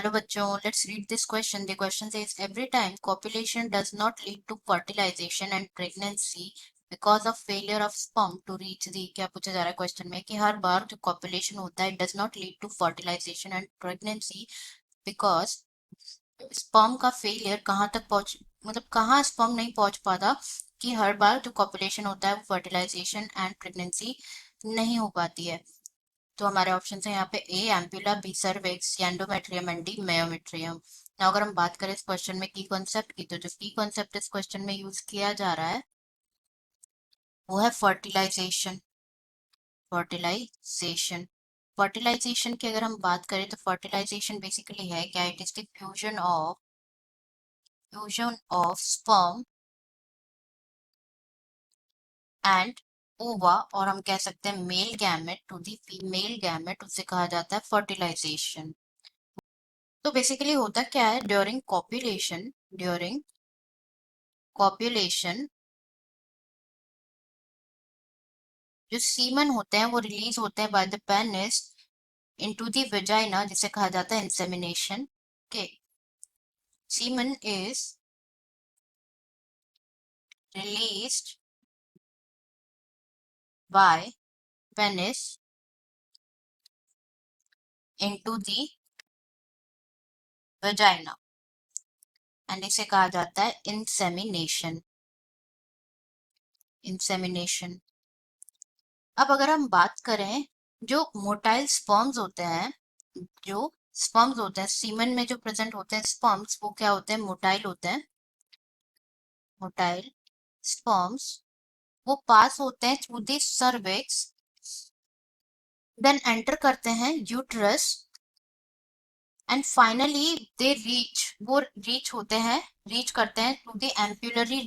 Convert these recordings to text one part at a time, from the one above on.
Hello बच्चों, let's read this question. The question says every time copulation does not lead to fertilization and pregnancy because of failure of sperm to reach the. क्या पूछा जा रहा है question में कि हर बार जो copulation होता है does not lead to fertilization and pregnancy because sperm का failure कहाँ तक पहुंच, मतलब कहाँ sperm नहीं पहुंच पाता कि हर बार जो copulation होता है वो fertilization and pregnancy नहीं हो पाती है. तो हमारे ऑप्शन है यहाँ पे A ampulla, B cervix, endometrium and D myometrium. Now अगर हम बात करें इस क्वेश्चन में की कॉन्सेप्ट की, तो जो की कॉन्सेप्ट इस क्वेश्चन में यूज किया जा रहा है वो है फर्टिलाइजेशन. फर्टिलाइजेशन फर्टिलाइजेशन की अगर हम बात करें तो फर्टिलाइजेशन बेसिकली है क्या, it is the fusion of sperm and ova, और हम कह सकते हैं male gamete to the female gamete, उसे कहा जाता है फर्टिलाइजेशन. तो बेसिकली होता क्या है, ड्यूरिंग कॉप्युलेशन जो सीमन होते हैं वो रिलीज होते हैं by the penis into the vagina, जिसे कहा जाता है इंसेमिनेशन. के semen is released by penis into the vagina and इसे कहा जाता है इंसेमिनेशन. अब अगर हम बात करें जो मोटाइल स्पर्म्स होते हैं, जो स्पर्म्स होते हैं सीमन में जो प्रेजेंट होते हैं स्पर्म्स, वो क्या होते हैं, मोटाइल होते हैं. मोटाइल स्पर्म्स वो पास होते हैं through the cervix, then enter करते हैं यूट्रस एंड फाइनली दे वो रीच करते हैं टू द एम्पुलरी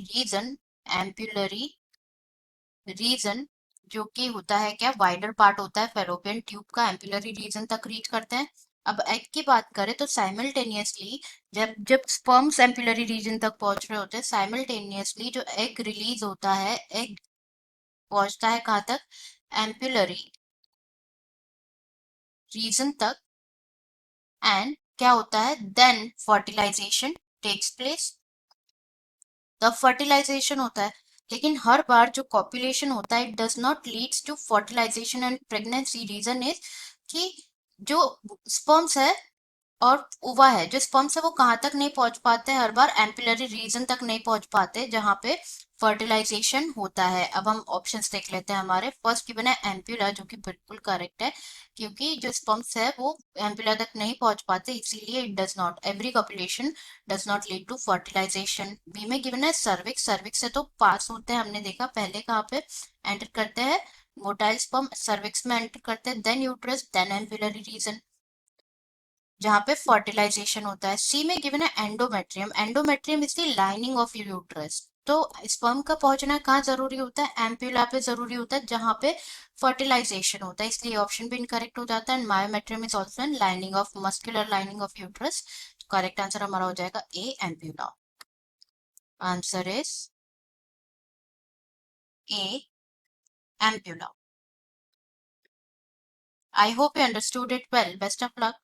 रीजन जो कि होता है क्या, वाइडर पार्ट होता है फेलोपियन ट्यूब का, एम्पुलरी रीजन तक रीच करते हैं. अब एग की बात करें तो साइमल्टेनियसली जब जब स्पर्म्स एम्पुलरी रीजन तक पहुंच रहे होते हैं, साइमल्टेनियसली जो एग रिलीज होता है, एग पहुंचता है कहाँ तक, एम्पुलरी रीजन तक. एंड क्या होता है, देन फर्टिलाइजेशन टेक्स प्लेस, तब फर्टिलाइजेशन होता है. लेकिन हर बार जो कॉपुलेशन होता है it does not leads to fertilisation and pregnancy. Reason is कि जो स्पर्म्स है और ओवा है, जो स्पर्म्स है वो कहाँ तक नहीं पहुंच पाते, हर बार एम्पुलरी रीजन तक नहीं पहुंच पाते जहां पे फर्टिलाइजेशन होता है. अब हम ऑप्शंस देख लेते हैं. हमारे फर्स्ट गिवन है एम्पुला, जो कि बिल्कुल करेक्ट है क्योंकि जो स्पर्म्स है वो एम्पुला तक नहीं पहुंच पाते, इसीलिए it does not, every copulation does not lead to fertilisation. B में गिवन है सर्विक्स. सर्विक्स से तो पास होते हैं, हमने देखा पहले कहाँ पे एंटर करते हैं, मोटाइल स्पर्म सर्विक्स में एंटर करते हैं, then uterus, then ampullary region जहां पे फर्टिलाइजेशन होता है. सी में गिवन है endometrium. Endometrium is the lining of uterus. तो स्पर्म का पहुंचना कहाँ जरूरी होता है, एम्प्यूला पे जरूरी होता है जहां पे फर्टिलाइजेशन होता है, इसलिए ऑप्शन भी इनकरेक्ट हो जाता है. Myometrium is also an lining of muscular lining of uterus. Correct answer हमारा हो जाएगा A ampulla. Answer is A ampulla. I hope you understood it well. Best of luck.